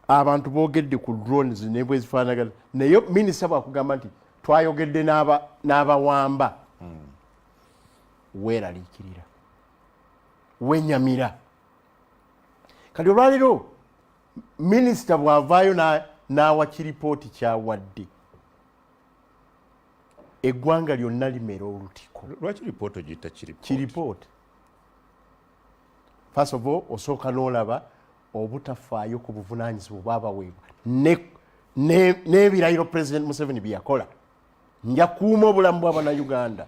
abantu boogedde ku drones ne bwe zifaanagana naye minisita bwakugamba nti twayogedde n'abawamba weeraliikirira wenyamira kati olwaleero minisita bw'avaayo n'awa kiripooti kyawadde eggwanga lyonna limera olutiko. Lwaki ripooti ogiyita kiripooti? First of all osooka n'olaba obutafaayo ku buvunaanyizibwa bwabaweebwa n'ebirayiro President Museveni bye yakola nja kuuma obulamu bw'Abannayuganda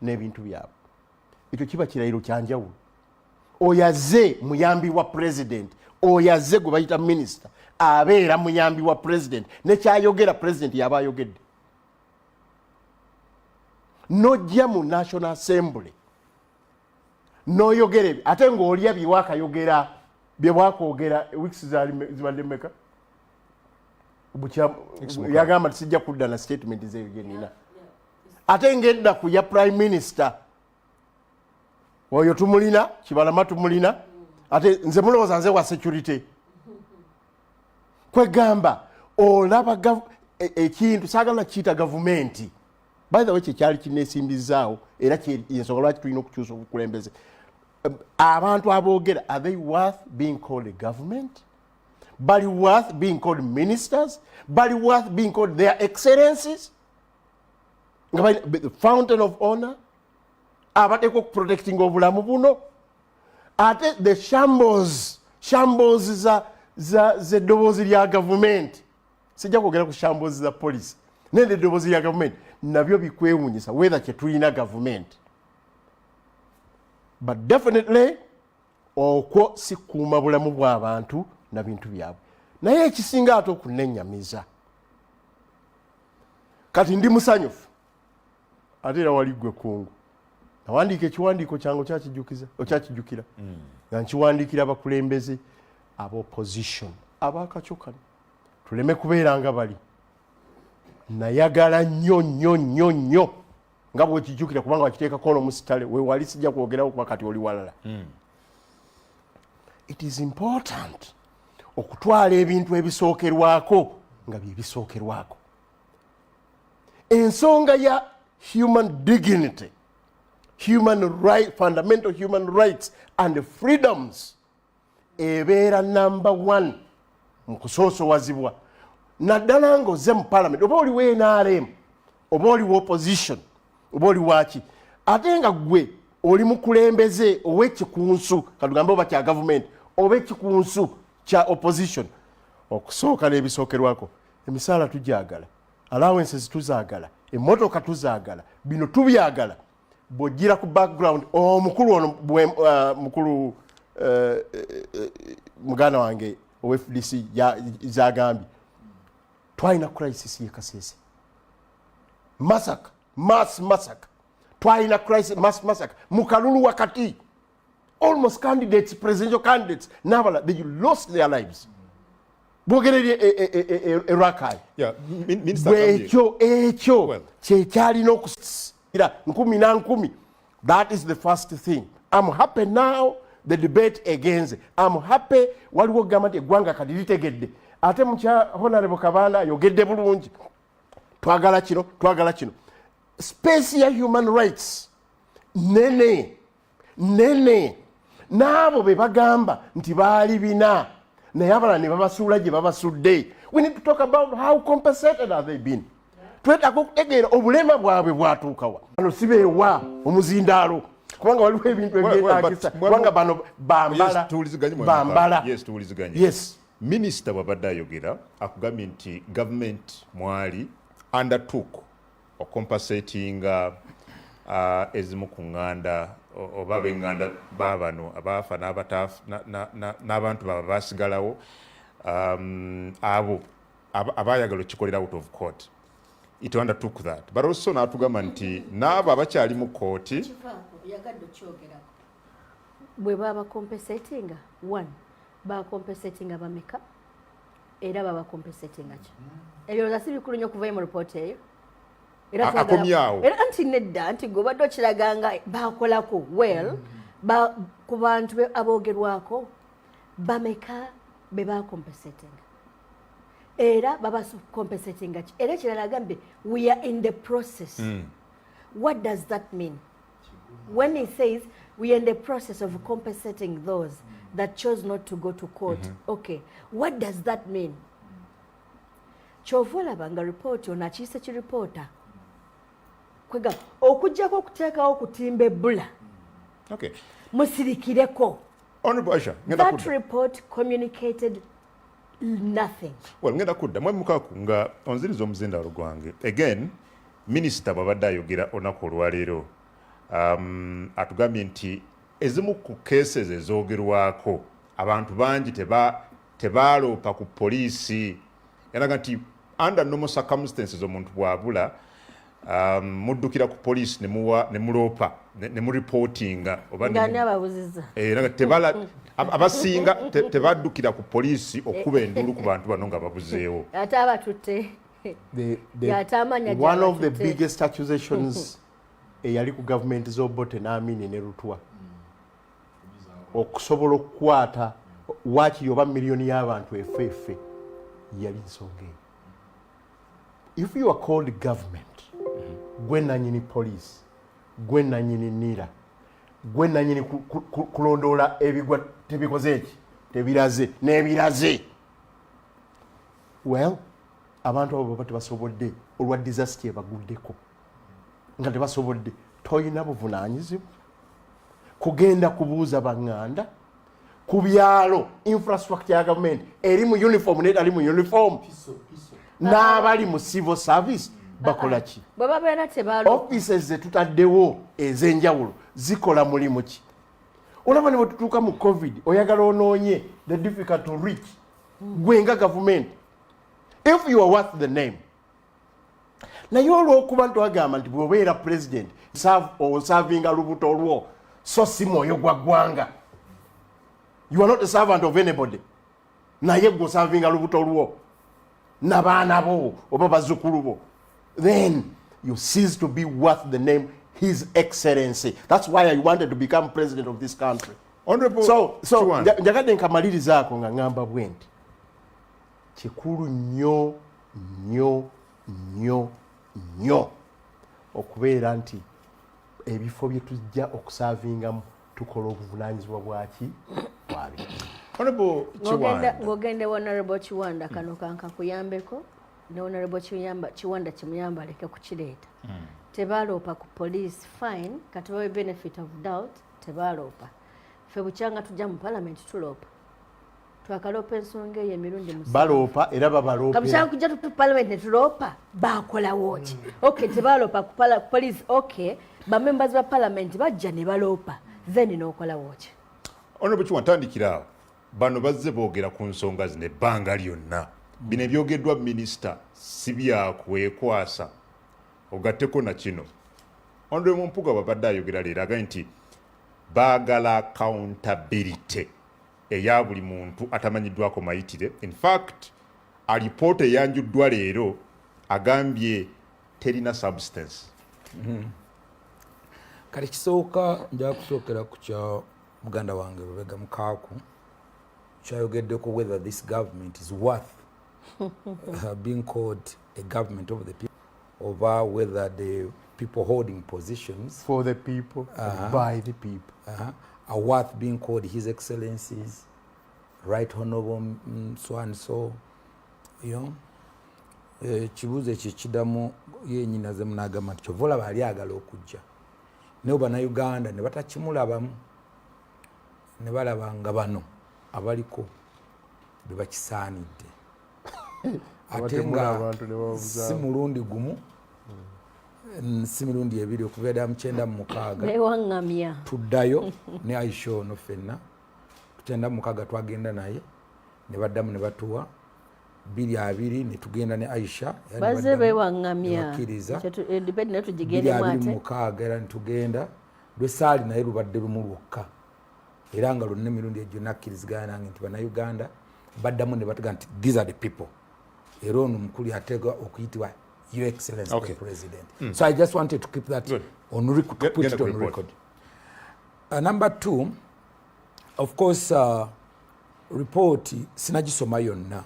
n'ebintu byabwe. Ekyo kiba kirayiro kyanjawulo. Oyaze muyambi wa president, oyaze gwe bayita minisita abeera muyambi wa president nekyayogera president yaba ayogedde. Nojja mu National Assembly noyogere ate ng'olya byewakayogera byewakogera weeks zibadde mmeka yagamba tisijja kudda na statement zegenina ate ngedda ku ya prime minister oyo tumulina Kibalama tumulina ate nze mulowooza nze wa security kwegamba olaba ekintu saagala kiyita gavumenti. By the way kyekyali kineesimbizaawo era ensonga lwaki tulina okukyusa obukulembeze. Abantu aboogera are they worth being called a government? Bali worth being called ministers? Bali worth being called their excellencies? The fountain of honor? Abateko protecting obulamu buno? Ate the shambles za eddoboozi lya government. Sijja kwogera ku shambles za police. Nende eddoboozi lya government nabyo bikwewunyisa whether kyetulina government. But definitely okwo si kuuma bulamu bw'abantu na bintu byabwe. Naye ekisinga ate okunennyamiza kati ndi musanyufu ate era wali ggwe kungu nawandiika ekiwandiiko kyange okyakijjukira nga nkiwandiikira abakulembeze ab'opposition abakacokano tuleme kubeera nga bali. Nayagala nnyo nga bwekijjukira kubanga wakiteekako ono musitale weewali sijja kwogerawo kuba kati oli walala. It is important okutwala ebintu ebisookerwako nga bye bisookerwako. Ensonga ya human dignity, fundamental human rights and freedoms ebeera number 1 mu kusoosowazibwa. Naddala ng'ozze mu parliament oba oli NRM oba oli opposition oba oli waki ate nga gwe oli mukulembeze ow'ekikunsu katugambe oba kya government oba ekikunsu kya opposition okusooka n'ebisookerwako emisaala tugyagala, allowances tuzaagala, emmotoka tuzaagala, bino tubyagala. Bw'ojjira ku background omukulu ono mukulu muganda wange owa-FDC zagambye twalina crisis ye Kasese. Mass massacre. Twalina crisis mass massacre. Mukalulu wakati. Almost candidates, presidential candidates, n'abala they lost their lives. Bwogerere Rakai. Yeah, Minister Ekyo kyekyalina okusira 10 That is the first thing. I'm happy now the debate against. I'm happy waliwo gamba nti eggwanga kati litegedde. Ate mukya Honorable Kabanda yogedde bulungi. Twagala kino. Space ya human rights. Nene. N'abo be bagamba nti baali bina. Naye abala ne babasuula gye babasudde. We need to talk about how compensated have they been. Twetaaga okutegeera obulema bwabwe bwatuukawa. Bano sibeewa omuzindaalo. Kubanga waliwo ebintu ebyetaagisa. Kubanga bano bambala. Yes, tuwuliziganye. Yes. Minisita bw'abadde ayogera akugambye nti government mwali undertook ocompensatinga ezimu ku nganda oba ab'enganda baabano abaafa n'abantu baba baasigalawo abo abaayagala okikolera out of court. It undertook that. But also n'atugamba nti n'abo abakyali mu kooti yagadde okyogerako bwe baba compensatinga ba compensating abameka era baba compensating ki ebyo si bikulu nnyo okuva mu report eyo era akomyawo era anti nedda anti gobadde okiraganga bakolako ku bantu aboogerwako bameka be ba compensating era baba compensating ki era kirala agambe we are in the process. What does that mean? When he says we are in the process of compensating those that chose not to go to court, okay, what does that mean? Chovola banga report ona chise chi reporter kwega okujjako okuteekawo kutimba ebbula musirikireko. That report communicated nothing. Well, ngenda kudda mwe mukaku nga onziriza omuzindalo gwange again minisita bwabadde ayogera olunaku olwaleero atugambye nti ezimu ku cases ezoogerwako abantu bangi tebaaloopa ku poliisi. Yalaga nti under normal circumstances omuntu bwabula muddukira ku poliisi ne muloopa ne mureportinga abasinga tebaddukira ku poliisi okuba endulu ku bantu bano nga babuzeewo. Ate abatutte one of the biggest accusations eyali ku gavumenti z'Obote n'Amini ne Rutwa okusobola okukwata waakiri oba miliyoni y'abantu efeefe yali nsonga eyo. If you are called government, gwe nanyini police, gwe nanyini nira, gwe nanyini kulondoola ebigwa tebikoze eki tebiraze n'ebiraze, well abantu abo baba tebasobodde olwa disaster ebaguddeko nga tebasobodde, toyina buvunaanyizibwa kugenda kubuuza baŋŋanda ku byalo infrastructure ya gavumenti eri mu uniform n'etali mu uniform n'abali mu civil service bakola ki? Offices zetutaddewo ez'enjawulo zikola mulimu ki? Olaba ne bwe tutuuka mu covid oyagala onoonye the difficult to reach gwe nga gavumenti if you are worth the name. Naye olw'okuba ntwagamba nti bw'obeera president osavinga lubuto lwo so si mwoyo gwa ggwanga, you are not a servant of anybody, naye gwe osavinga lubuto lwo n'abaana bo oba bazzukulu bo, then you cease to be worth the name His Excellency. That's why I wanted to become president of this country. So njagadde nkamalirizaako nga ngamba bwe nti kikulu nnyo nnyo nnyo nnyo okubeera nti ebifo bye tujja okusavingamu tukola obuvunaanyizibwa bwaki bwabi. Ng'ogende Honorable Kiwanda kano kankakuyambeko ne Honorable Kiwanda kimuyamba aleke kukireeta. Tebaaloopa ku police fine kati bawe benefit of doubt tebaaloopa. Ffe bukyanga tujja mu parliament tuloopa. Twakaloopa ensonga eyo emirundi musanvu. Baloopa era babaloopera. Kabukyanga kujja tu parliament ne tuloopa baakolawo ki? Okay, tebaaloopa ku police, okay, ba members ba parliament bajja ne baloopa then n'okolawo ki? Honorable Kiwanda tandikira bano bazze boogera ku nsonga zino ebbanga lyonna. Bino ebyogeddwa minisita si byakwekwasa ogatteko na kino. Honorable Mpuuga babadde ayogera leero agambye nti baagala accountability eya buli muntu atamanyiddwako mayitire. In fact alipoota eyanjuddwa leero agambye terina substance. Kale kisooka nja kusookera ku kya muganda wange Lubega Mukaaku kyayogeddeko whether this government is worth being called a government of the people, or whether the people holding positions for the people by the people are worth being called His Excellencies, Right Honorable so and so, you know. Kibuuzo ekyo kiddamu yennyinaze munagamba nti Kyovola baali agala okujja naye Bannayuganda ne batakimulabamu ne balaba nga bano abaliko be bakisaanidde ate nga si mulundi gumu si mirundi ebiri okuva dda mu 96 tuddayo ne Aisha ono ffenna 96 twagenda naye ne baddamu ne batuwa 22 ne tugenda ne Aisha baze bewaŋŋamya depende ne tugigende mwate 26 era ne tugenda lwesaali naye lubadde lumu lwokka era nga lwonna emirundi egyo nakkiriziganya nange nti Bannayuganda baddamu ne batuga nti these are the people era ono mukulu ateekwa okuyitibwa Your Excellency the President. So I just wanted to keep that on record, to put it on record. Number 2, of course, report sinagisoma yonna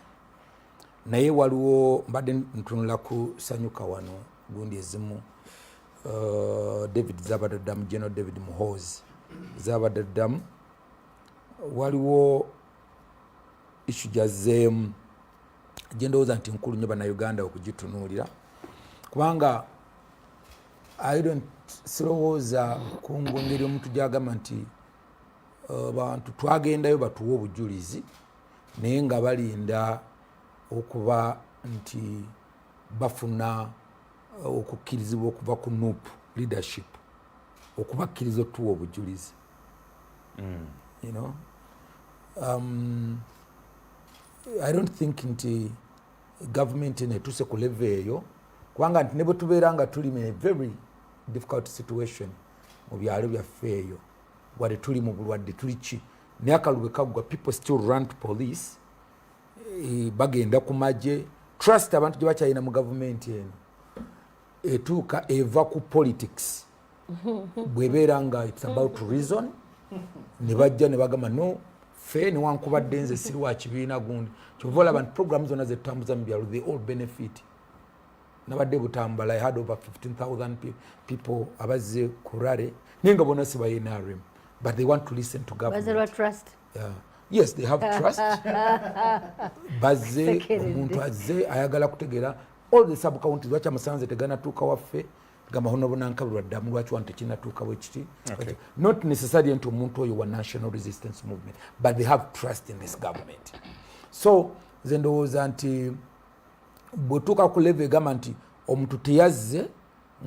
naye waliwo mbadde ntunula kusanyuka wano gundi ezimu David Zabadaddamu, General David Muhoozi Zabadaddamu, waliwo issue gyazzeemu gye ndowooza nti nkulu nnyo bannayuganda okugitunuulira, kubanga sirowooza ku ngeri omuntu gyagamba nti bantu twagendayo batuwa obujulizi naye nga balinda okuba nti bafuna okukkirizibwa okuva ku NUP leadership okubakkiriza otuwa obujulizi. You know, I don't think nti government netuse ku level eyo, kubanga nti ne bwe tubeera nga tuli in a very difficult situation mu byalo byaffe eyo, wadde tuli mu bulwadde tuli ki, naye akalulu kaggwa, people still run to police, bagenda ku magye. Trust abantu gye bakyalina mu gavumenti eno etuuka eva ku politics bwebeera nga it's about reason, ne bajja ne bagamba no fe newankubadde nze siri wa kibiina gundi, kyova olaba nti programu zonna zetutambuza mu byalo they all benefit. Nabadde Butambala I had over 15,000 people abazze ku rale naye nga bonna si ba NRM, but they want to listen to government. Trust. Yeah. Yes, they have trust. Bazze omuntu azze ayagala kutegeera all the sub counties lwaki amasanze teganatuuka waffe, gamba honobo nankabirwa ddamu lwaki wantu tekinatuuka bwe kiti. Okay. Not necessarily nti omuntu oyo wa national resistance movement, but they have trust in this government. So nze ndowooza nti bwetuuka ku level egamba nti omuntu teyazze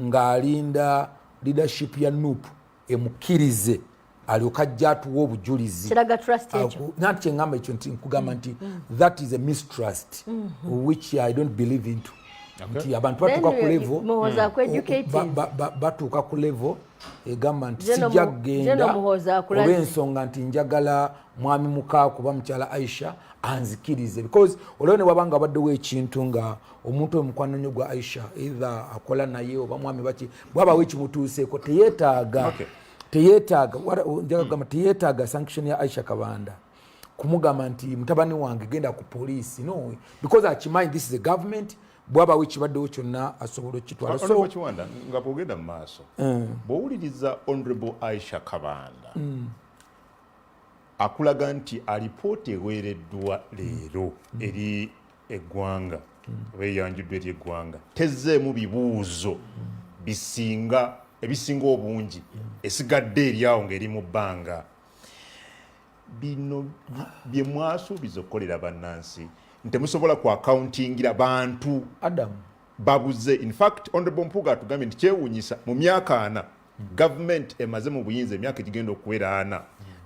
ng'alinda leadership ya NUP emukkirize alyoka ajja atuwa obujulizi, kiraga trust ekyo. Nati kyeŋŋamba ekyo nti nkugamba nti that is a mistrust which I don't believe into. Nti abantu batuuka ku level batuuka ku level egamba nti sijja kugenda olw'ensonga nti njagala mwami muka kuba mukyala Aisha anzikirize, because olwo ne wabanga baddewo ekintu nga omuntu omukwano nnyo gwa Aisha either akola naye oba mwami baki bwabawo ekimutuuseeko teyeetaaga sanction ya Aisha Kabanda kumugamba nti mutabani wange genda ku police, no, because akimanyi this is a government, bwabawo ekibaddewo kyonna asobola okitwala. So Kiwanda nga bwogenda mu maaso bw'owuliriza Honorable Aisha Kabanda akulaga nti alipoota eweereddwa leero eri eggwanga weeyanjuddwa eri eggwanga tezzeemu bibuuzo ebisinga obungi esigadde eri awo ng'eri mu bbanga, bino bye mwasuubiza okukolera bannansi ntemusobola ku accountingira bantu babuze. In fact Honorable Mpuuga atugambye nti kyewuunyisa mu myaka 4 government emaze mu buyinza emyaka egigenda okuwera 4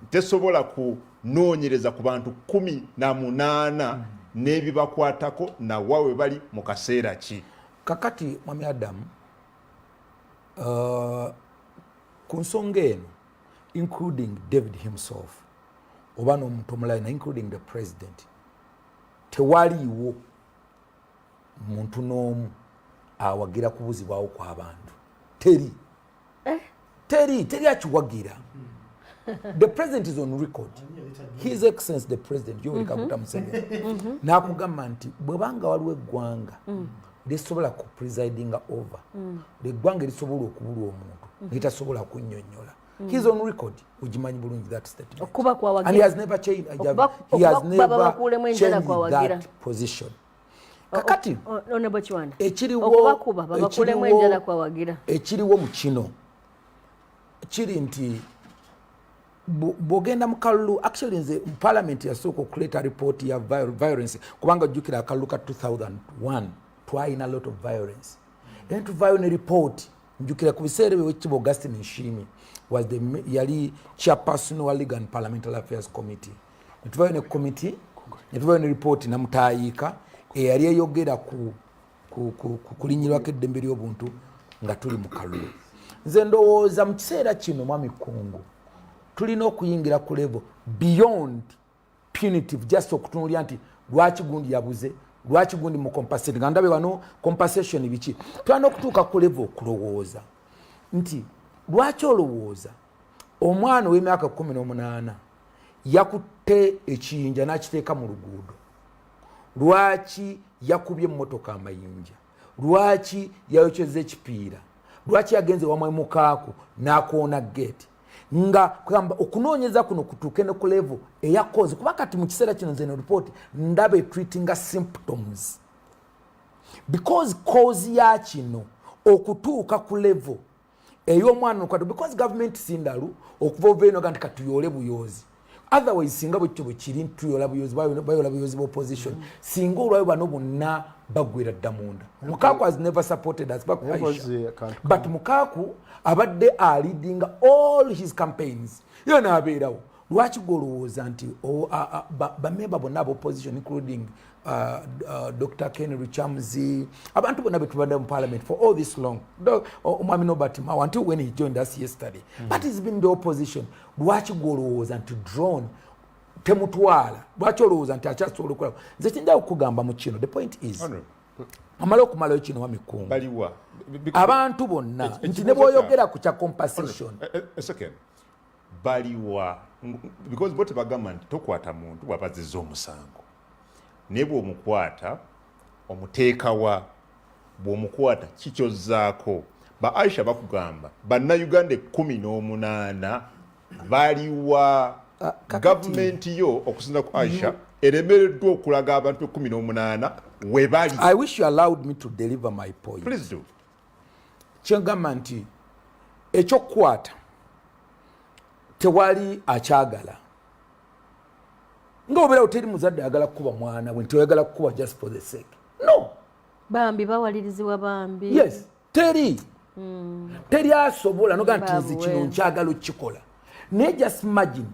tesobola kunoonyereza ku bantu 18 n'ebibakwatako nawawe bali mu kaseera ki. Kakati mwami Adamu ku nsonga eno including David himself oba n'omuntu omulala including the president, tewaliiwo muntu n'omu awagira kubuzibwawo kw'abantu. Teri akiwagira. The president is on record. His Excellency the President Yoweri Kaguta Museveni n'akugamba nti bwebanga waliwo eggwanga lisobola ku presiding over eggwanga lisobola okubulwa omuntu litasobola kunnyonnyola. He's on record. Ujimanyi bulungi that statement. And he has never changed. He has never changed that position. Kakati ekiriwo mu kino kiri nti bwogenda mu kalulu, actually nze mu parliament yasooka okuleta report ya violence kubanga ojjukira akalulu ka 2001 twalina a lot of violence. Then tuvayo ne report njukira ku biseera by'Ekitiibwa Augustine Nshimi was the yali chairperson wa Legal and Parliamentary Affairs Committee. Netuvayo ne committee, netuvayo ne report na mutayiika eyali eyogera ku kulinyirwako eddembe ly'obuntu nga tuli mu kalulu. Nze ndowooza mu kiseera kino mwami Kungu tulina okuyingira ku level beyond punitive, just okutunuulira nti lwaki gundi yabuze, lwaki gundi mu compensate nga ndabe wano compensation biki. Tulina okutuuka ku level okulowooza nti lwaki olowooza omwana w'emyaka 18 yakutte ekiyinja n'akiteeka mu luguudo, lwaki yakubye emmotoka amayinja lwaki yayokyeza ekipiira lwaki yagenze wamwe mukaaku n'akoona gate nga kugamba okunoonyeza kuno kutuuke ne ku level eya cause kuba kati mu kiseera kino nze ne report ndaba etreatinga symptoms because cause ya kino okutuuka ku level ey'omwana okwata because government sindalu okuva ovaeno ganti katuyole buyozi otherwise singa bwekyo bwekiri tuyola buyozi bayola buyozi b'opposition singa olwayo bano bonna bagwira dda munda Mukaku has never supported us back Aisha but Mukaku abadde leading all his campaigns yo n'abeerawo lwaki golowooza nti bamemba bonna ab'opposition including Dr. Ken Ruchamzi abantu bonna betubadde mu parliament for all this long omwami Nobert Mao until when he joined us yesterday but he's been the opposition lwaki golowooza nti drone temutwala lwaki olowooza nti akyasobola okukola nze kinja okugamba mu kino the point is amala okumalayo kino wamikungu baliwa abantu bonna nti ne bw'oyogera ku kya compensation a second baliwa because bote bagamba nti tokwata muntu bw'abazizza omusango naye bw'omukwata omuteekawa bw'omukwata kikyozzaako ba Aisha bakugamba bannayuganda 18 baliwa gavumenti yo okusinza ku Aisha eremereddwa okulaga abantu 18 we bali. I wish you allowed me to deliver my point. Please do. Kyengamba nti ekyokukwata tewali akyagala ng'obeera oteri muzadde ayagala kukuba mwana we nti oyagala kukuba just for the sake no bambi bawalirizibwa bambi yes teri teri asobola noga nti nzi kino nkyagala okukikola naye just imagine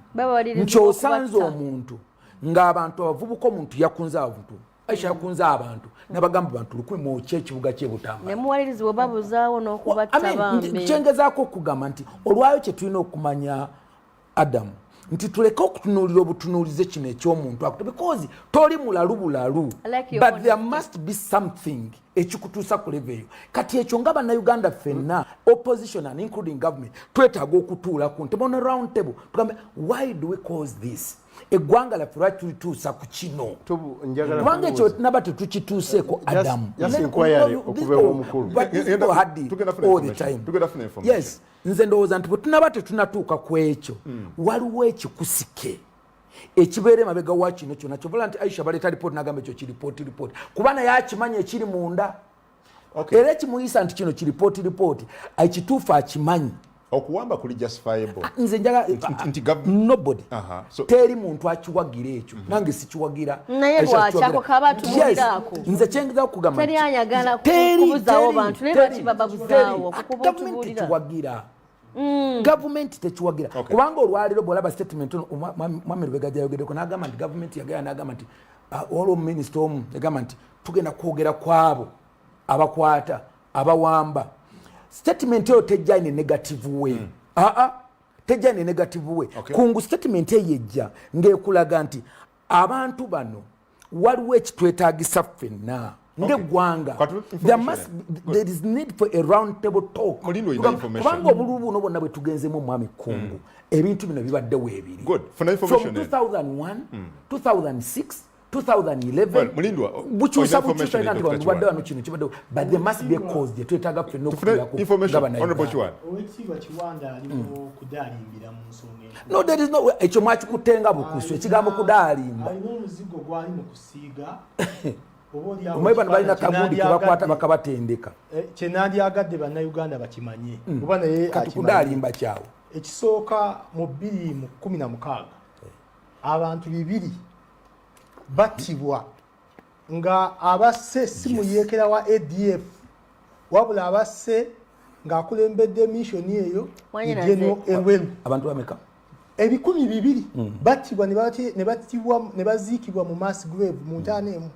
nti osanze omuntu ng'abantu abavubuka omuntu yakunze abantu Aisha yakunze abantu n'abagamba abantu 100 mu ekibuga ky'Ebutamba ne muwalirizibwa babuzaawo n'okubatta bambi kyengezaako okugamba nti olwayo kye tulina okumanya Adamu nti tuleke okutunuulira obutunuulize kino eky'omuntu because toli mulalu bulalu but there must be something ekikutuusa ku level eyo kati ekyo nga bannayuganda ffenna opposition and including government twetaaga okutuula ku ntebe on a round table tugambe why do we cause this eggwanga laffe lwaki tulituusa ku kino kubanga ekyo naba tetukituuseeko Adamu yes nze ndowooza nti bwe tunaba tetunatuuka ku ekyo waliwo ekikusike ekibeera emabega wa kino kyonna kyovala nti Aisha baleeta lipooti n'agamba ekyo kiripooti kuba naye akimanya ekiri munda era ekimuyisa nti kino kiripooti ekituufu akimanyi okuwamba kuli justifiable nze njagala nobody teri muntu akiwagira ekyo nange sikiwagira naye lwaki ako kaba tumuliraako nze kyengeza okugamba teri anyagala kubuzaawo bantu naye lwaki bababuzaawo gavumenti tekiwagira gavumenti tekiwagira kubanga olwaliro bw'olaba statement mwami Lubega gyayogeddeko n'agamba nti gavumenti yagaya n'agamba nti olwo minisita omu yagamba nti tugenda kwogera kwabo abakwata abawamba statement eyo tejja ine negative way tejja ine negative way kungu statement eyo ejja ng'ekulaga nti abantu bano waliwo ekitwetaagisa ffenna ng'eggwanga there is need for a round table talk kubanga obululu buno bwonna bwe tugenzemu omwami Kungu ebintu bino bibaddewo ebiri from 2001 2006 2011 bukyusa bukyusa nti wabadde wano kino kibaddewo but there must be a cause gye twetaaga ffenna okutuulako Kiwanda aliwo kudaalimbira mu nsonga no there is no ekyo mwakikutenga bukusu ekigambo kudaalimba alina omuzigo gwali mu kusiiga omumanyi bano balina kagundi kebakwata bakabatendeka kyenandyagadde bannayuganda bakimanye oba naye kati kudaalimba kyawo ekisooka mu 2016 abantu 2 battibwa nga abasse si muyeekera wa ADF wabula abasse ng'akulembedde missoni eyo General Elwelu abantu bameka 200 battibwa ne baziikibwa mu mass grave mu ntaana emu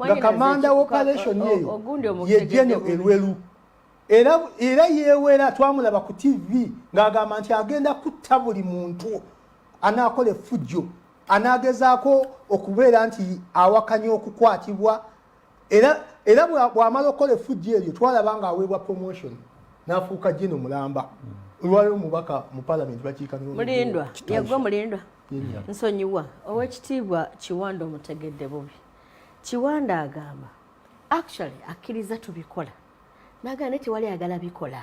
nga kamanda wa operation eyo ye General Elwelu era yeewera twamulaba ku TV ng'agamba nti agenda kutta buli muntu anaakola effujjo anagezaako okubeera nti awakanya okukwatibwa era bw'amala okukola effujjo eryo twalaba nga aweebwa promotion n'afuuka Jeno Mulamba olwaliwo omubaka mu parliament mulindwa yagwa mulindwa nsonyiwa ow'ekitiibwa Kiwanda Omutegedde Bobi Kiwanda agamba actually akkiriza tubikola naga ne tewali ayagala bikola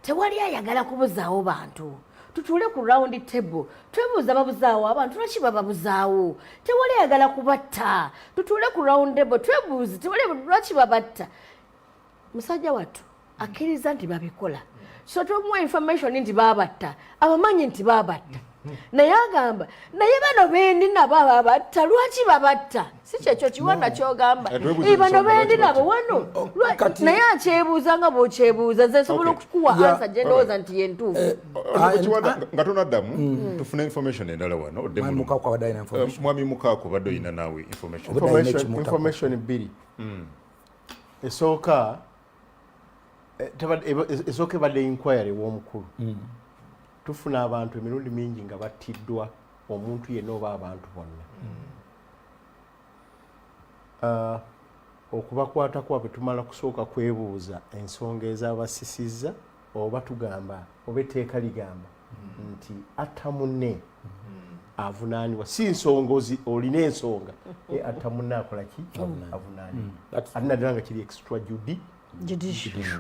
tewali ayagala kubuzaawo bantu tutuule ku round table twebuuza babuzaawo abantu lwaki bababuzaawo tewali ayagala kubatta tutuule ku round table twebuuze tewali lwaki babatta musajja wattu akkiriza nti babikola so tumuwa information nti babatta abamanyi nti babatta naye agamba naye bano bendi nabo ababatta lwaki babatta si kyekyo kiwanda kyogamba bano bendi nabo wano naye akyebuuza nga bwokyebuuza nze nsobola okukuwa ansa gye ndowooza nti yentuufu nga tonaddamu tufuna information endala wano mwami mukaako badde oyina naawe information bbiri esooka ebadde inquiry w'omukulu tufuna abantu emirundi mingi nga battiddwa omuntu yenna oba abantu bonna okubakwata kwabwe tumala kusooka kwebuuza ensonga ezabasisizza oba tugamba oba etteeka ligamba nti atta munne avunaanibwa si nsonga olina ensonga atta munne akola ki avunaanibwa ate naddala nga kiri extra judicial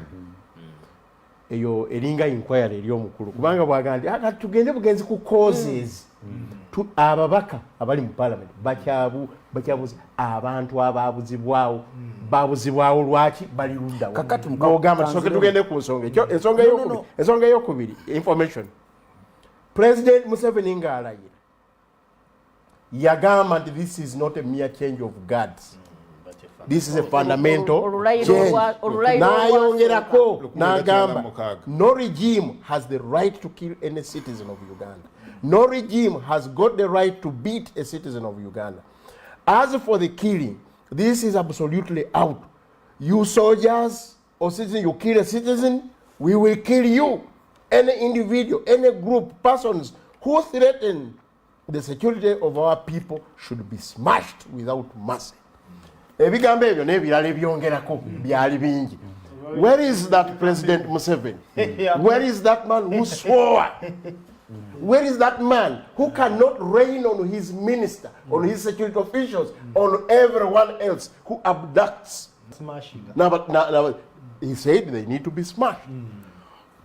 eyo eringa inquiry eri omukulu kubanga bwagamba tugende bugenzi ku causes ababaka abali mu parliament bakyabuuza abantu ababuzibwawo babuzibwawo lwaki bali luddaogamba tusooke tugende ku nsonga ekyo ensonga eyokubiri information President Museveni ng'alayira yagamba nti this is not a mere change of guards. This is a fundamental change. Nayongerako n'agamba no regime has the right to kill any citizen of Uganda. No regime has got the right to beat a citizen of Uganda. As for the killing, this is absolutely out. You soldiers or citizens, you kill a citizen, we will kill you. Any individual, any group, persons who threaten the security of our people should be smashed without mercy. Ebigambo ebyo n'ebirala ebyongerako byali bingi. Where is that President Museveni? Where is that man who swore? Where is that man who cannot rain on his minister, on his security officials, on everyone else who abducts? Now, he said they need to be smashed.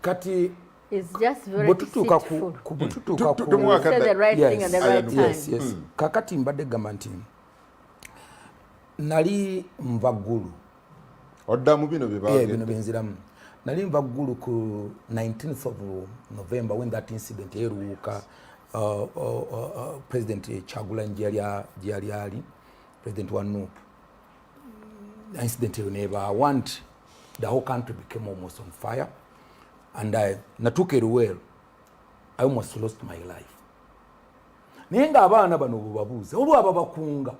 Kati it's just very deceitful. Say the right thing at the right time. Yes. Kakati mbadde gamba nti nali nva ggulu oddamu bino bino benziramu nali nva ggulu ku 19th of November when that incident eruuka President Kyagulanyi gye yali ali President wa NUP incident eyo neeba. I want the whole country became almost on fire and natuuka eruweero I almost lost my life. Naye nga abaana bano bubabuuza olwaba bakunga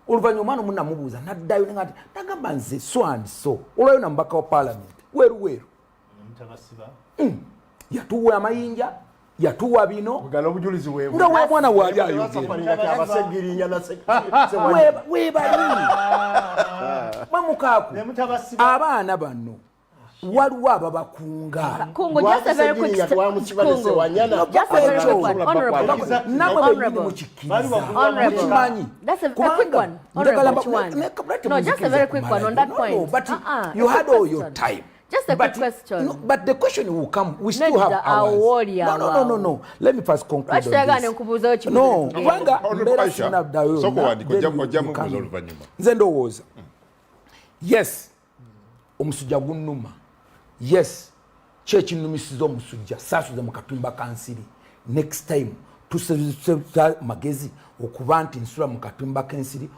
oluvannyuma munamubuuza naddayo nga ati nagamba nze so and so olwayo na mubaka wa parliament weeruweeru yatuwa amayinja yatuwa bino nga wa mwana waali ayogera mamukaaku abaana bano waliwo ababakunga mukimanyi you had all your time. Just a quick question. No, but the question will come. We still have hours. No. Let me first conclude on this. No. Nze ndowooza. Yes. Omusujja gunnuma. Yes. Kyekinumisiza omusujja saasuze mu katimba kansiri. Next time tuseza magezi okuba nti nsula mu katimba kensiri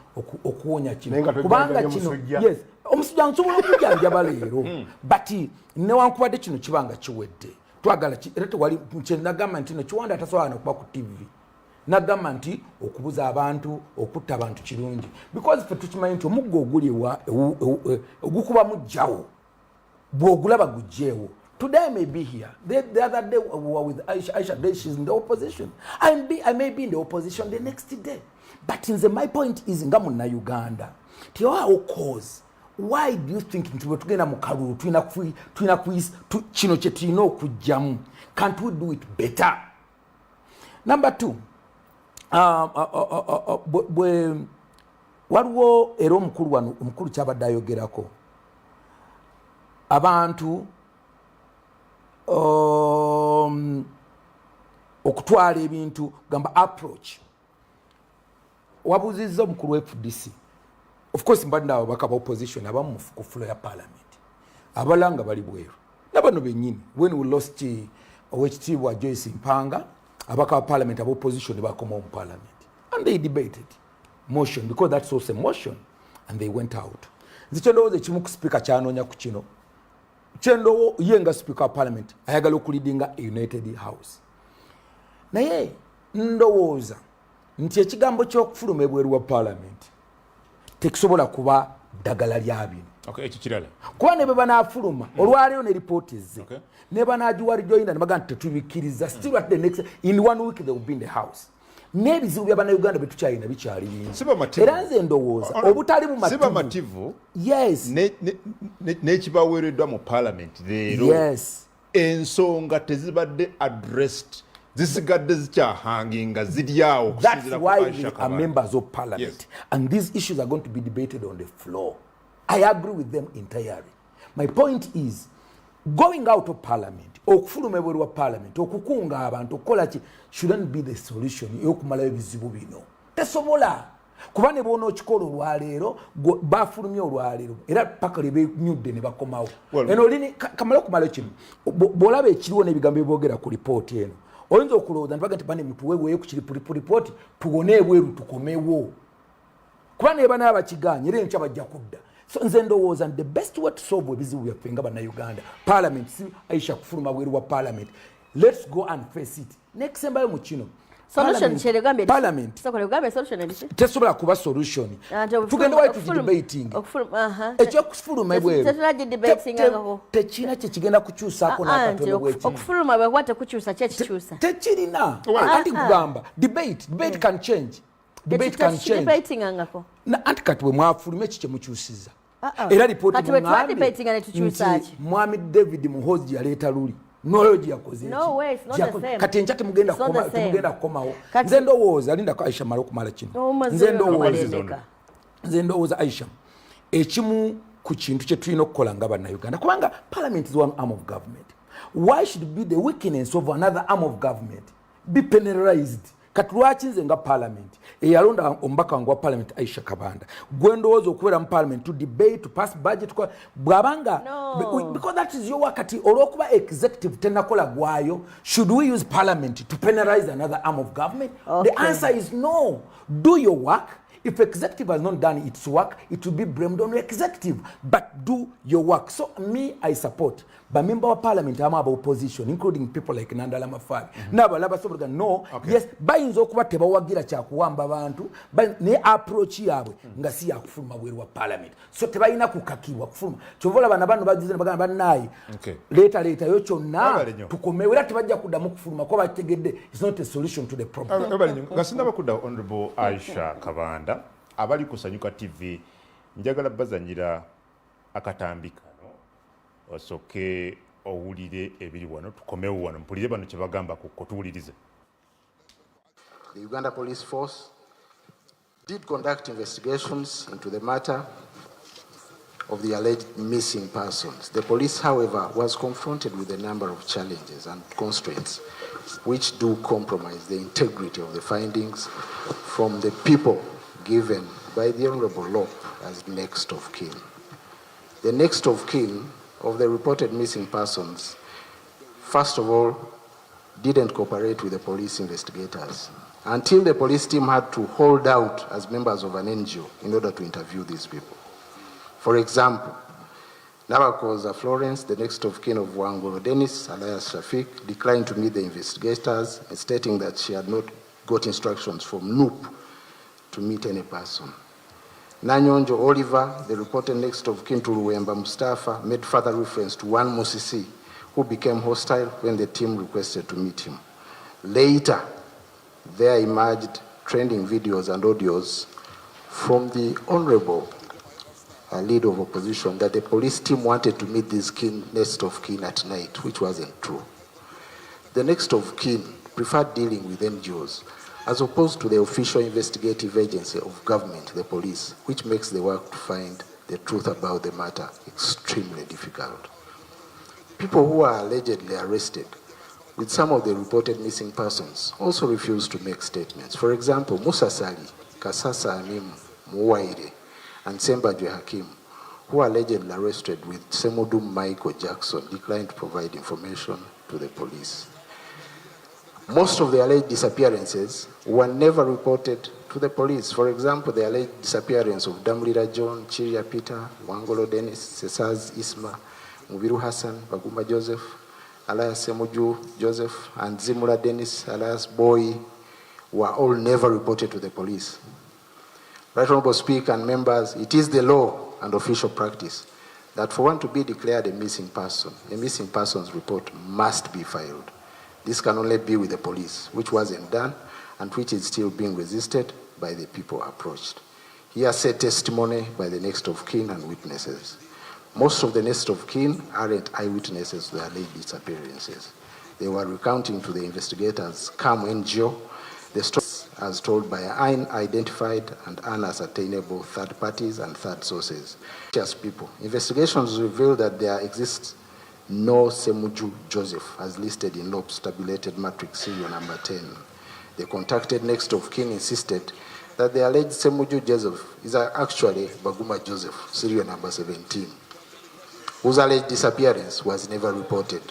okuwonya kino. Kubanga kino. Yes. Omusujja nsobola okujjanjaba leero but newankubadde kino kibanga kiwedde twagala era tewali nagamba nti no kiwanda atasobola nokuba ku TV nagamba nti okubuza abantu okutta abantu kirungi because ffe tukimanyi nti omuggo oguliwa ogukuba mujjawo bw'ogulaba gujjeewo. Today I may be here. The other day we were with Aisha. She's in the opposition. I may be in the opposition the next day. But my point is nga munna Uganda. Tiwa cause. Why do you think nti bwe tugenda mu kalulu tulina kino kye tulina okujjamu? Can't we do it better? Number two, waliwo era omukulu kyabadde ayogerako abantu okutwala ebintu gamba approach wabuzizza omukulu wa FDC of course mbadde ababaka ba opposition abamu ku floor ya parliament abalanga bali bweru nabano bennyini when we lost owekitiibwa Joyce Mpanga abaka wa parliament aba opposition bakoma mu parliament and they debated motion because that's also a motion and they went out nzicho ndowooza ekimu ku speaker kyanoonya ku kino kyendoowo ye nga speaker wa parliament ayagala okulidinga a united house naye ndowooza nti ekigambo ky'okufuluma ebweru wa parliament tekisobola kuba ddagala lya bino kuba ne bwe banaafuluma olwaleero ne ripooti ezze ne banaagiwa rejoinda ne bagaa nti tetubikkiriza still at the next in 1 week they will be in the house n'ebizibu bya bannayuganda bye tukyalina bikyali bingi era nze ndowooza obutali bumativu n'ekibaweereddwa mu parliament leero ensonga tezibadde addressed zisigadde zikyahanginga ziri awo. That's why we are members of parliament and these issues are going to be debated on the floor. I agree with them entirely. My point is going out of parliament okufuluma ebweru wa parliament okukunga abantu okukola ki shouldn't be the solution y'okumalayo ebizibu bino tesobola kuba ne boona okikola olwaleero bafulumye olwaleero era paka lye benyudde ne bakomawo eno lini kamala okumalayo kimu bw'olaba ekiriwo n'ebigambo ebyogera ku lipooti eno oyinza okulowooza nti baga nti bane tuweeweeyo ku kiripooti tuwone ebweru tukomewo kuba ne bana abakiganye era enkya bajja kudda. So nze ndowooza the best way to solve ebizibu byaffe nga bannayuganda parliament si Aisha kufuluma bweru wa parliament. Let's go and face it nekisembayo mu kino parliament tesobola kuba solution tugenda wali tugidebating ekyokufuluma ebweru tekina kyekigenda kukyusaako n'akatono okufuluma bwe kwate kukyusa kyekikyusa tekirina anti kugamba debate can change. Debate can change. Anti kati bwe mwafuluma eki kyemukyusiza era lipooti mwami David Muhoozi yaleeta luli noyo giyakoze kati enkya temugenda kukomawo. Nze ndowooza lindako Aisha mala okumala kino nze ndowooza Aisha ekimu ku kintu kye tulina okukola nga bannayuganda kubanga parliament is one arm of government. Why should be the weakness of another arm of government be penalized? Kati lwaki nze nga parliament eyalonda omubaka wange wa parliament Aisha Kabanda gwendowooza okubeera mu parliament to debate to pass budget bwabanga because that is your work. Kati olw'okuba executive tenakola gwayo should we use parliament to penalize another arm of government? The answer is no. Do your work. If executive has not done its work, it will be blamed on the executive. But do your work. So me, I support. But member of parliament, I'm about opposition, including people like Nandala Mafari. Nabalaba soboga no. Yes, bayinza okuba tebawagira kyakuwamba abantu, ne approach yabwe nga si yakufuluma bweru wa parliament. So tebalina kukakibwa kufuluma. Kyovola bana bano bagize ne bagamba bannayi. Leta yo kyonna tukomewo era tebajja kuddamu kufuluma ko bategedde it's not a solution to the problem. Ngasinda bakudda Honorable Aisha Kabanda abali kusanyuka TV njagala bazanyira akatambi kano osoke owulire ebiri wano tukomewo wano mpulire bano kye bagamba ku tuwulirize. The Uganda Police Force did conduct investigations into the matter of the alleged missing persons. The police, however, was confronted with a number of challenges and constraints which do compromise the integrity of the findings from the people given by the Honorable Lop as next of kin. The next of kin of the reported missing persons, first of all, didn't cooperate with the police investigators until the police team had to hold out as members of an NGO in order to interview these people. For example, Nabakoza Florence, the next of kin of Wangolo Dennis, alias Shafiq, declined to meet the investigators, stating that she had not got instructions from NUP to meet any person. Nanyonjo Oliver, the reported next of kin to Luwemba Mustafa, made further reference to one Musisi who became hostile when the team requested to meet him. Later, there emerged trending videos and audios from the Honorable leader of opposition that the police team wanted to meet this next of kin at night, which wasn't true. The next of kin preferred dealing with NGOs as opposed to the official investigative agency of government, the police, which makes the work to find the truth about the matter extremely difficult. People who are allegedly arrested with some of the reported missing persons also refuse to make statements. For example, Musa Sali, Kasasa Anim, Muwaire, and Sembajwe Hakim, who are allegedly arrested with Semudum Michael Jackson, declined to provide information to the police. Most of the alleged disappearances were never reported to the police. For example, the alleged disappearance of Damlira John, Chiria Peter, Wangolo Dennis, Cesars Isma, Mubiru Hassan, Baguma Joseph, alias Semuju Joseph, and Zimura Dennis, alias Boy, were all never reported to the police. Right Honorable Speaker and members, it is the law and official practice that for one to be declared a missing person's report must be filed. This can only be with the police, which wasn't done and which is still being resisted by the people approached. Hearsay testimony by the next of kin and witnesses. Most of the next of kin aren't eyewitnesses to the alleged disappearances. They were recounting to the investigators, CAM NGO, the stories as told by unidentified and unascertainable third parties and third sources. Just people. Investigations reveal that there exists no Semuju Joseph as listed in LOP's tabulated matrix serial number 10. The contacted next of kin insisted that the alleged Semuju Joseph is actually Baguma Joseph, serial number 17, whose alleged disappearance was never reported.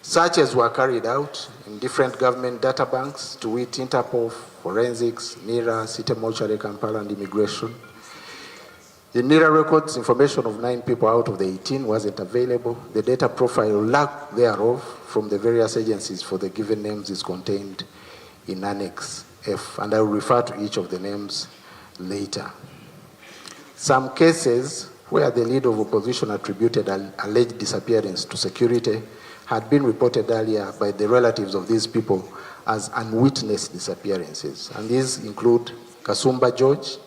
Searches were carried out in different government data banks, to wit Interpol, Forensics, NIRA, City Mortuary, Kampala, and Immigration. The NIRA records information of 9 people out of the 18 wasn't available. The data profile lack thereof from the various agencies for the given names is contained in Annex F, and I will refer to each of the names later. Some cases where the leader of opposition attributed an alleged disappearance to security had been reported earlier by the relatives of these people as unwitnessed disappearances. And these include Kasumba George,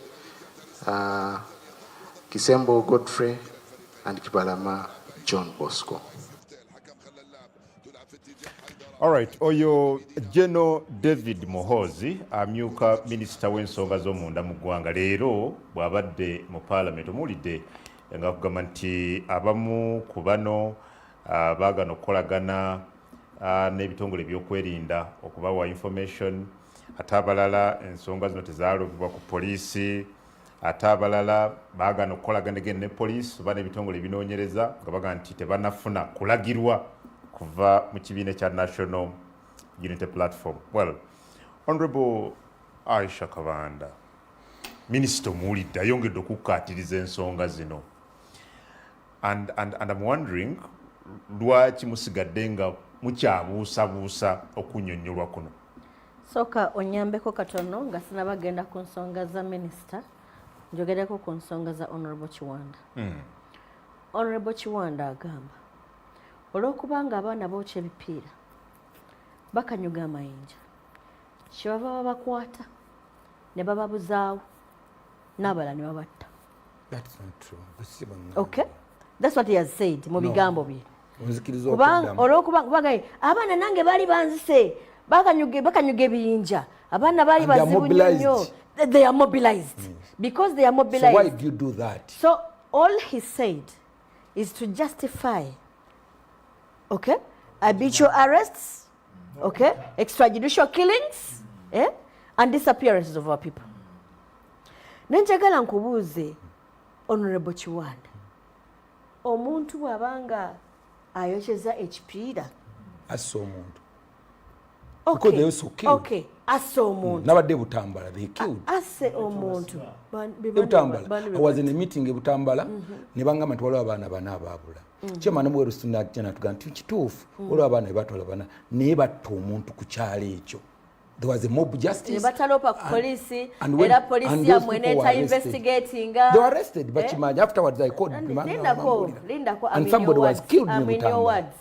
Kisembo Godfrey, and Kibalama John Bosco. All right, oyo General David Muhoozi, amyuka Minister w'ensonga z'omunda mu ggwanga, leero bw'abadde mu Parliament omulidde nga kugamba nti abamu ku bano baagana okukolagana n'ebitongole by'okwerinda okubawa information, ate abalala ensonga zino tezaalobebwa ku poliisi, ate abalala baagana okukolagana ne poliisi oba n'ebitongole ebinoonyereza nga baga nti tebannafuna kulagirwa kuva mu kibiina kya National Unity Platform. Well, Honorable Aisha Kabanda, Minister omuwulidde ayongedde okukkaatiriza ensonga zino. And I'm wondering, lwaki musigadde nga mukyabuusabuusa okunnyonnyolwa kuno? Soka onyambeko katono nga sinabagenda ku nsonga za Minister, njogereko ku nsonga za Honorable Kiwanda. Honorable Kiwanda agamba olw'okubanga abaana bookya ebipiira bakanyuga amayinja kyebava babakwata ne bababuzaawo n'abalala ne babatta. That's not true. Okay, that's what he has said mu bigambo bye. Olw'okubanga abaana nange baali banzise bakanyuga ebiyinja, abaana baali bazibu nnyo. They are mobilized. Because they are mobilized. So why did you do that? So all he said is to justify, okay, habitual arrests, okay, extrajudicial killings, and disappearances of our people. Nenjagala nkubuuze Honorable Kiwanda, omuntu bw'abanga ayokyeza ekipiira assa omuntu. Okay. They also killed. Okay, assa omuntu. Nabadde Butambala, they killed. Asse omuntu. Butambala. I was in a meeting in Butambala, ne bangamba nti waliwo abaana bana abaabula. Chairman Mweru Sunda Jana tugamba nti kituufu waliwo abaana batwala bana naye batta omuntu ku kyalo ekyo. There was a mob justice. Ne batalopa ku poliisi era poliisi yamwe neta investigating. They were arrested, but afterwards I called Lindako, and somebody was killed in Butambala.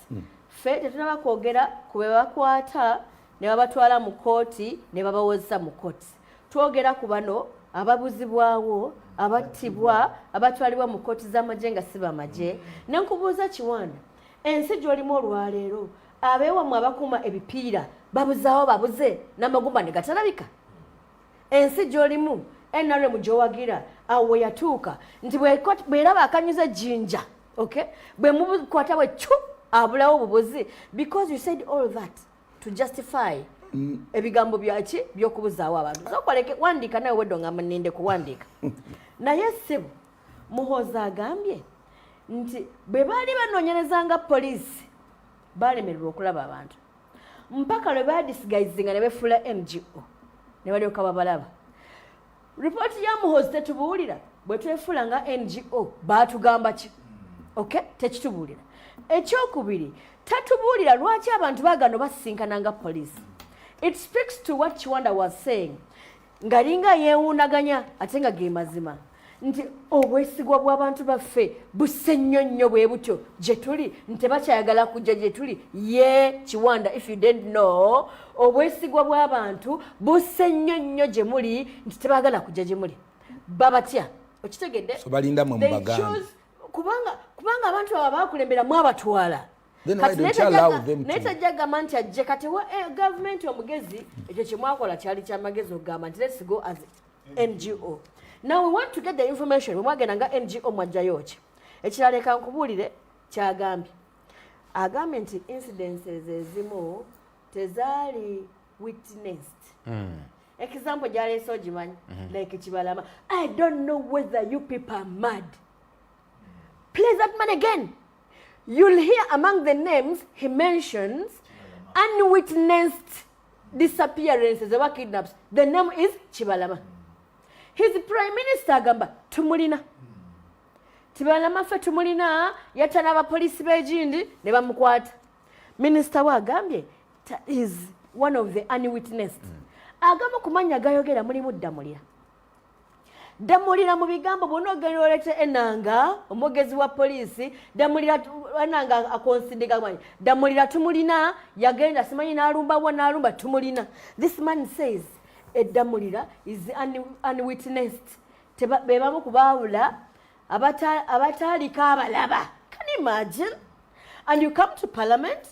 Fe tetunaba kwogera ku be bakwata ne babatwala mu kooti ne babawozesa mu kooti. Twogera ku bano ababuzibwawo, abattibwa, abatwalibwa mu kooti z'amagye nga si bamagye. Ne nkubuuza Kiwanda, ensi gy'olimu olwaleero abeewa mu abakuuma ebipiira babuzaawo babuze n'amagumba ne gatalabika ensi gy'olimu NRM gy'owagira awo we yatuuka nti bw'eraba akanyuze jinja okay bwe mukwata bwe chu abulawo obubuzi because you said all that to justify ebigambo byaki by'okubuzaawo abantu sokoleke wandiika nawe weddo nga muninde kuwandiika naye ssebo Muhoozi agambye nti bwe baali banoonyerezanga poliisi baalemererwa okulaba abantu mpaka lwe baadisigayizinga ne befuula NGO ne balyoka babalaba ripooti ya Muhoozi tetubuulira bwe twefuula nga NGO baatugamba ki okay tekitubuulira ekyokubiri tatubuulira lwaki abantu baagano basisinkana nga poliisi it speaks to what Chiwanda was saying ngalinga yeewuunaganya ate nga ge mazima nti obwesigwa bw'abantu baffe busse nnyo nnyo bwe butyo gye tuli nti bakyayagala kujja gye tuli ye Chiwanda if you didn't know obwesigwa bw'abantu busse nnyo nnyo gye muli nti tebaagala kujja gye muli babatya okitegedde so balinda mu baganda kubanga abantu abo baakulembera mu abatwala naye tajjagamba nti ajje kati gavumenti omugezi ekyo kye mwakola kyali kyamagezi okugamba nti let's go as NGO. Now we want to get the information. We mwagenda nga NGO mwajjayo ki ekirala leka nkubuulire kyagambye agambye nti incidences ezimu tezaali witnessed example gyaleese ogimanyi like Kibalama. I don't know whether you people are mad. Play that man again. You'll hear among the names he mentions unwitnessed disappearances or kidnaps. The name is Kibalama. His prime minister agamba tumulina. Kibalama fe tumulina yatana abapoliisi b'egindi ne bamukwata. Minister wa agambye is one of the unwitnessed. Agamba kumanya gayogera mulimu Damulira. Damulira mu bigambo bonna ogenda olete enanga omwogezi wa poliisi Damulira enanga akonsidiga manyi Damulira tumulina yagenda simanyi n'alumba tumulina. This man says Damulira is unwitnessed bebamu kubaawula abataalika abalaba. Can you imagine? And you come to parliament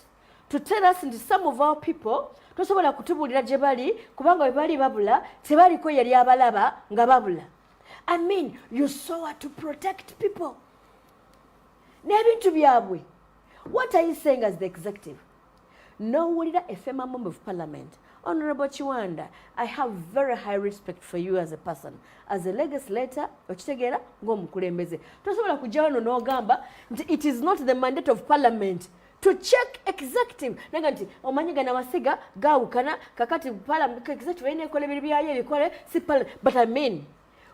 to tell us that some of our people tosobola kutubulira gye bali kubanga bwe bali babula tebaliko yali abalaba nga babula. I mean, you saw her to protect people. Nebintu byabwe. What are you saying as the executive? No, Wulira, a former member of parliament. Honorable Chiwanda, I have very high respect for you as a person. As a legislator, okitegera ng'omukulembeze. Tosobola kujja wano n'ogamba nti it is not the mandate of parliament to check executive. Nanga nti omanyi gana masiga gaawukana kakati parliament executive ene ekola ebintu byayo ebikole si parliament. But I mean,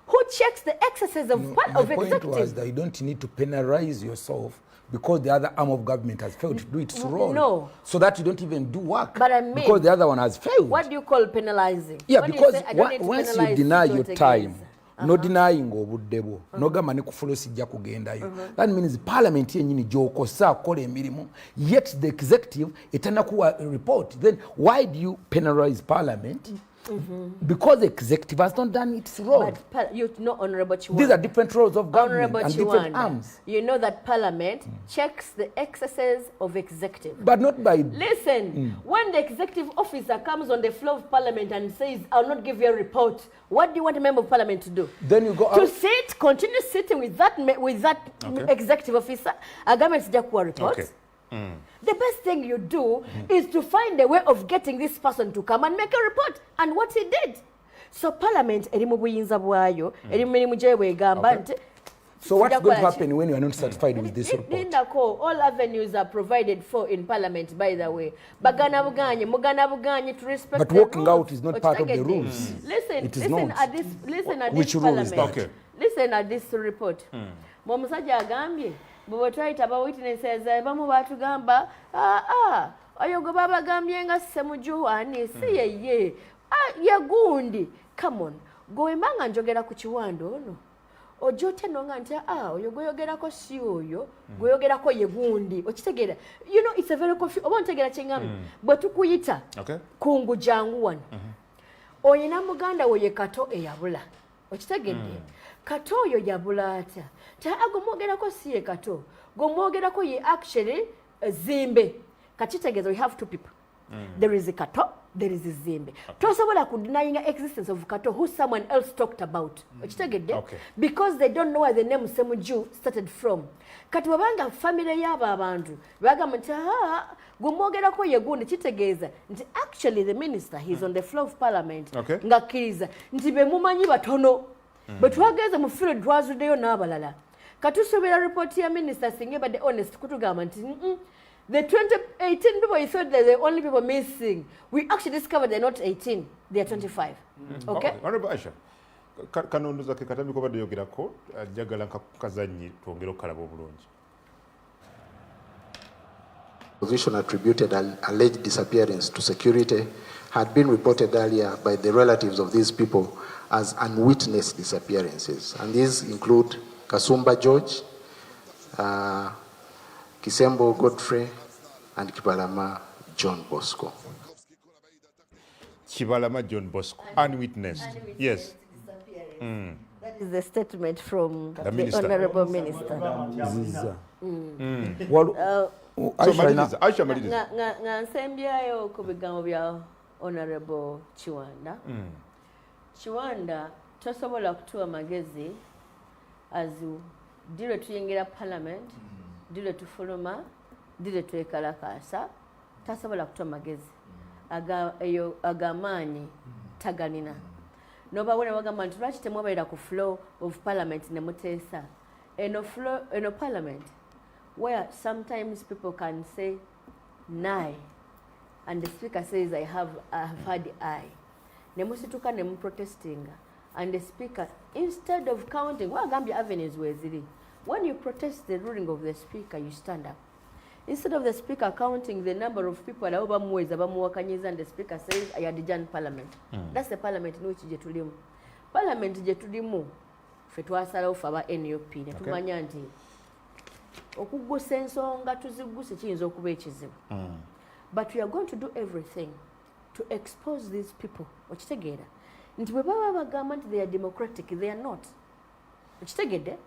who checks the excesses of executive? The point was that you don't need to penalize yourself because the other arm of government has failed to do its role. No. So that you don't even do work. But I mean, because the other one has failed. What do you call penalizing? Yeah, because once you deny your time, no denying obuddebo, no gamba ne kufulo sijja kugendayo. That means parliament yenyini gyokosa kola emirimu, yet the executive etana kuwa report. Then why do you penalize parliament? Because the executive has not done its role. But you know, Honorable Chiwanda, these are different roles of government Honorable and Chiwanda, different arms. You know that parliament checks the excesses of executive. But not by... Listen, when the executive officer comes on the floor of parliament and says, I'll not give you a report, what do you want a member of parliament to do? Then you go to out. sit, continue sitting with that executive officer, a government report. Okay. The best thing you do is to find a way of getting this person to come and make a report. And what he did. So parliament, erimu buyinza bwayo, erimu mirimu gye bwegamba nti. So what's going to happen when you are not satisfied with this report? All avenues are provided for in parliament, by the way. Bagana buganye to respect but the walking rules. Out is not part of the rules. Listen at this parliament. Okay. Listen at this report. Momusajja agambye bwe twayita ba witnesses bamu batugamba oyo gwe babagambye nga Ssemujuwani si yeye yagundi. Come on, gwembanga njogera ku Kiwanda ono ojote nonga nti oyo gweyogerako si oyo gweyogerako ye gundi okitegeera. You know, it's a very confusing. Oba ntegeera kyengambe bwe tukuyita kungu jangu wano oyina muganda wo ye Kato eyabula okitegedde. Kato oyo yabula atya agomwogerako si ye Kato gomwogerako ye actually Zimbe. kachitegeeza we have two people. There is a Kato, there is a Zimbe. Tosobola ku denying existence of Kato who someone else talked about. Okay. Because they don't know where the name Semuju started from. Kati wabanga family yaba abantu bagamba nti gumwogerako ye gundi kitegeeza nti actually the minister he's on the floor of parliament ngakkiriza nti be mumanyi batono but twageza mu field twazuddeyo n'abalala katusobera report ya minister singe badde honest kutugamba nti the 2018 people you thought they're the only people missing. We actually discovered they're not 18, they're 25. Okay? Honorable Aisha, kanondo zake katambi kwa bado yogirako jagala kazanyi tuongero kalabo bulungi. Position attributed an alleged disappearance to security had been reported earlier by the relatives of these people as unwitnessed disappearances. And these include Kasumba George, Kisembo Godfrey, and Kibalama John Bosco. Kibalama John Bosco, unwitnessed. Yes. That is the statement from the Honorable Minister. Aisha Maliriza. Nsembyayo ku bigambo bya Honorable Chiwanda. Chiwanda tosobola kutuwa magezi azu dire tuyingira parliament. Dile tufuluma, dile twekalakasa, tasobola kutuwa magezi. Agamani taganina. Noba wena wagamba nti lwaki temwabaira ku flow of parliament ne mutesa. Eno parliament where sometimes people can say nay and the speaker says I have had aye. Ne musituka ne protestinga and the speaker instead of counting wagambye avenues weziri. When you protest the ruling of the speaker, you stand up. Instead of the speaker counting the number of people and the speaker says, I adjourn parliament. That's the parliament in which jetulimu. Parliament jetulimu, fetwasala ufaba NUP, netumanya nti. Okuguse ensonga tuziguse kiyinza okuba ekizibu. But we are going to do everything to expose these people. Okitegeera. Nti bwe baba bagamba nti they are democratic, they are not. Okitegeedde?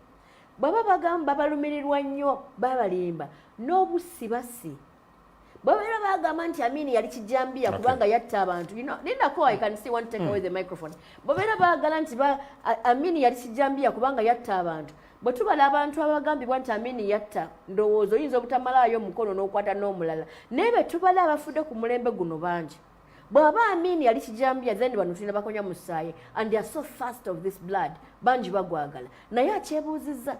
Baba bagamba balumirirwa nnyo babalimba n'obusibasi babera bagamba nti Amini yali kijambia kubanga yatta abantu linda ko I can see one take away the microphone babera bagala nti Amini yali kijambia kubanga yatta abantu bwetubala abantu abagambibwa nti Amini yatta ndowoozo yinza obutamalayo mukono n'okwata n'omulala nebe tubala abafudde ku mulembe guno bangi bwaba Amini yali kijambia then bano tulina bakonya musaayi and they are so fast of this blood banji bagwagala naye akyebuuziza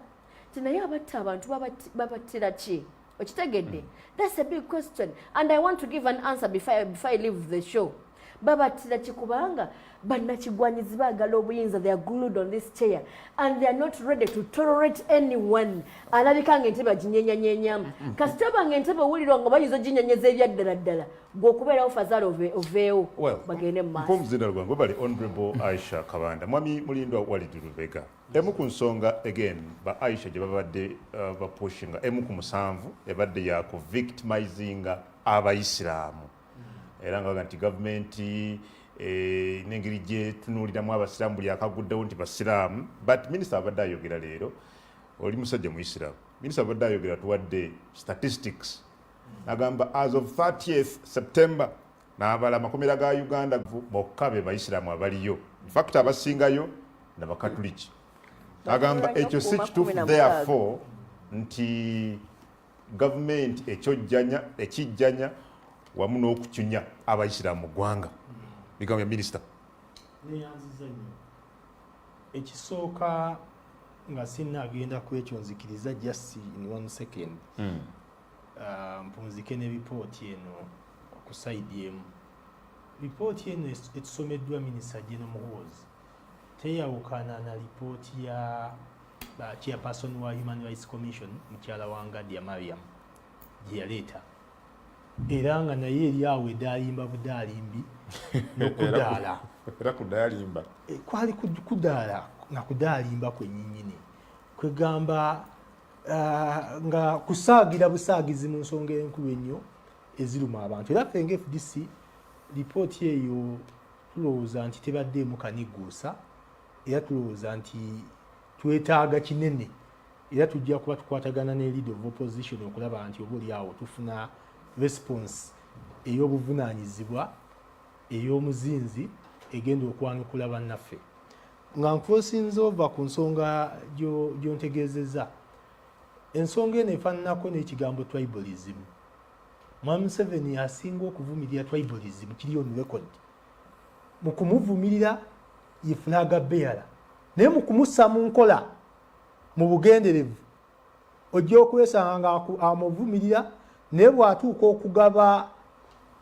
tinaye abatta abantu babatira ki okitegedde that's a big question and I want to give an answer before I leave the show babatira ki kubanga bannakigwanyizi baagala obuyinza they are glued on this chair and they are not ready to tolerate anyone alabika ng'entebe baginyenyanyenyamu kasitoba ng'entebe owulirwa nga bayinza oginyenyeza ebyaddala ddala gw'okubeerawo fazala oveewo bagende mu maaso mpomuzina lwange bali Honorable Aisha Kabanda mwami mulindwa Walid Lubega emu ku nsonga again ba Aisha gye babadde bapushinga emu ku musanvu ebadde yaku victimizinga abayisiraamu era nga nti gavumenti n'engeri gye tunuuliramu abasiraamu buli akaguddewo nti basiraamu but minisita abadde ayogera leero oli musajja muisiraamu minisita abadde ayogera tuwadde statistics agamba as of 30th September n'abala amakomera ga Uganda bokka be bayisiraamu abaliyo in fact abasingayo n'abakatuliki agamba ekyo si kituufu therefore nti gavumenti ekijjanya wamu n'okucunya abayisiraamu mu ggwanga bigambo ya minisita neyanziza nnyo ekisooka nga sinnaagenda ku ekyo nzikiriza just in 1 second mpunzike ne ripooti eno ku saidi emu ripooti eno etusomeddwa minisita General Muhoozi teyawukana na ripooti ya chairperson wa Human Rights Commission mukyala wa Ngadia Mariam gye yaleeta era nga naye eri awo edaalimba budaalimbi n'okudaala era kudaalimba kwali kudaala na kudaalimba kwennyinnyini kwegamba nga kusaagira busaagizi mu nsonga enkulu ennyo eziruma abantu era ffe nga FDC lipooti eyo tulowooza nti tebaddeemu kanigguusa era tulowooza nti twetaaga kinene era tujja kuba tukwatagana ne leader of opposition okulaba nti oba oli awo tufuna response ey'obuvunaanyizibwa ey'omuzinzi egenda okwanukula bannaffe. Nga nkrosinze ova ku nsonga gy'ontegeezezza, ensonga eno efaananako n'ekigambo tribalism. Mwami Museveni asinga okuvumirira tribalism kiri on record. Mu kumuvumirira yifuna beera, naye mu kumussa mu nkola mu bugenderevu ojja okwesanga nga amuvumirira, naye bw'atuuka okugaba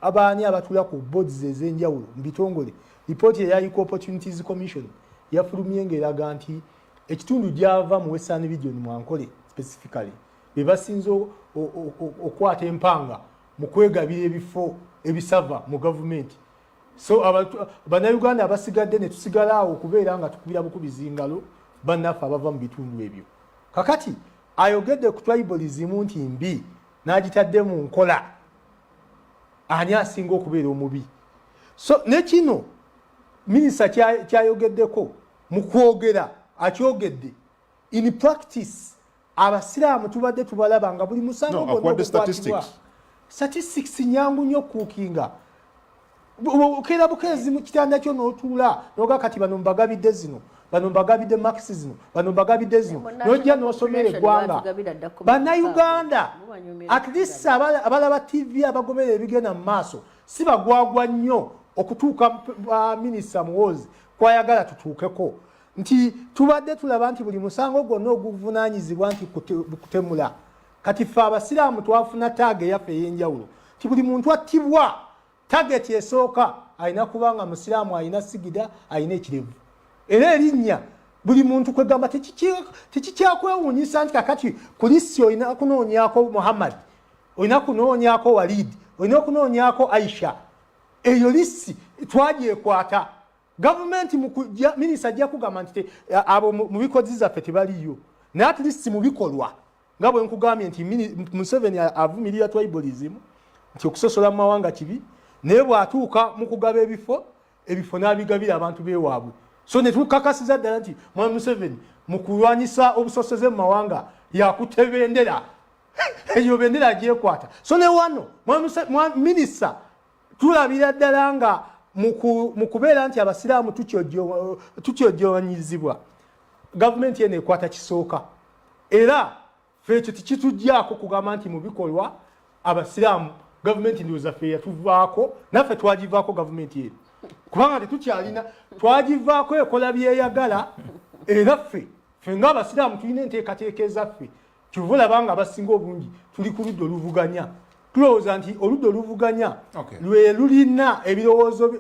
abaani abatula ku boards ez'enjawulo mu bitongole. Lipooti eya Equal Opportunities Commission yafulumye ng'eraga nti ekitundu gyava mu Western Region Mwankole specifically be basinze okwata empanga mu kwegabira ebifo ebisava mu gavumenti. So bannayuganda abasigadde ne tusigala awo okubeera nga tukubira bukubizi ngalo bannaffe abava mu bitundu ebyo. Kakati ayogedde ku tribalism nti mbi n'agitadde mu nkola, ani asinga okubeera omubi? So ne kino minisita kyayogeddeko mu kwogera akyogedde in practice abasiraamu tubadde tubalaba nga buli musango gwonna statistics nyangu nnyo okuukinga. Okera bukeezi mu kitanda kyo n'otuula n'oga kati bano mbagabidde zino, bano mbagabidde maxi zino, bano mbagabidde zino, n'ojja n'osomera eggwanga. Bannayuganda at least abalaba TV abagomera ebigenda mu maaso si bagwagwa nnyo okutuuka minisita Muhoozi kwayagala tutuukeko, nti tubadde tulaba nti buli musango gwonna oguvunaanyizibwa nti kutemula. Kati ffe abasiraamu twafuna taaga eyaffe ey'enjawulo nti buli muntu attibwa target esooka alina kubanga musiraamu, alina sigida, alina ekirevu. Era erinnya buli muntu kwegamba tekikyakwewuunyisa nti kakati ku lissi olina kunoonyako Muhammad, olina kunoonyako Walid, olina okunoonyako Aisha. Eyo lissi twagyekwata. Gavumenti minisita ajja kugamba nti abo mu bikozi zaffe tebaliyo, naye at least mu bikolwa nga bwe nkugambye nti Museveni avumirira tribalism nti okusosola mu mawanga kibi, naye bw'atuuka mu kugaba ebifo n'abigabira abantu beewaabwe. So ne tukakasiza ddala nti Mwami Museveni mu kulwanyisa obusosoze mu mawanga yakutte bendera eyo bendera agyekwata. So ne wano minisita tulabira ddala nga mu kubeera nti abasiraamu tukyojjonyizibwa, gavumenti eno ekwata kisooka. Era ffe ekyo tekituggyako kugamba nti mu bikolwa abasiraamu gavumenti ndowooza ffe yatuvaako, naffe twagivaako gavumenti eno kubanga tetukyalina, twagivaako ekola byeyagala. Era ffe ng'abasiraamu tulina enteekateeka ezaffe, kyova olaba nga abasinga obungi tuli ku ludda oluvuganya. Tulowooza nti oludda oluvuganya lwe lulina ebirowoozo